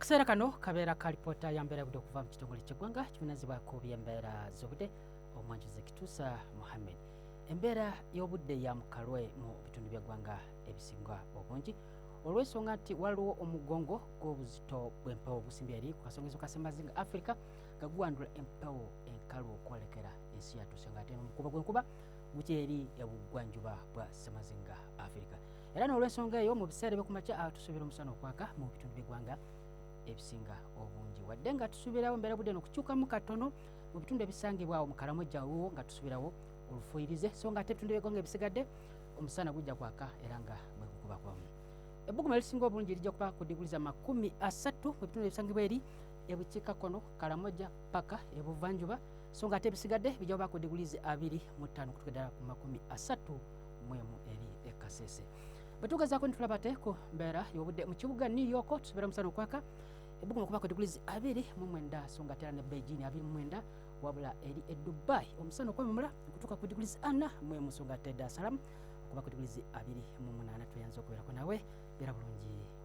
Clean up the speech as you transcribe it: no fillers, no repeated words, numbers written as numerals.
Akaseera kano kabeera ka lipoota ya mbeera budde okuva mu kitongole ky'eggwanga kivunaanyizibwa ku by'embeera z'obudde omwanjuzi Kituusa Mohammed. Embeera y'obudde ya mukalwe mu bitundu by'eggwanga ebisinga obungi olw'ensonga nti waliwo omugongo gw'obuzito bw'empewo obusimbye eri ku kasongezo ka Ssemazinga Africa nga guwandula empewo enkalu okwolekera ensi yattu nga ate n'omukuba gw'enkuba gutya eri ebugwanjuba bwa Ssemazinga Africa. Era n'olw'ensonga eyo mu biseera by'okumakya tusuubira omusana okwaka mu bitundu by'eggwanga ebisinga obungi wadde nga tusuubirawo embeera budde n'okukyukamu katono mu bitundu ebisangibwawo mu Karamoja wo nga tusuubirawo olufuuyirize so nga ate ebitundu by'eggwanga ebisigadde omusana gujja kwaka era nga bwe gukuba kwamu. Ebbuguma erisinga obulungi lijja kuba ku diguli za 30 mu bitundu ebisangibwa eri ebukiikakkono Karamoja paka ebuvanjuba so nga ate ebisigadde bijja kuba ku diguli 25 okutuuka ddala ku 31 eri e Kasese. Bwe tugezaako ne tulaba ate ku mbeera y'obudde mu kibuga New York tusuubira omusana okwaka ebbuguma okuba ku diguli 29 so nga ate era ne Beijing 29 wabula eri e Dubai omusana okwememula okutuuka ku diguli 40 so nga ate Dar es Salaam okuba ku diguli 28 tuyanza okubeerako nawe beera bulungi.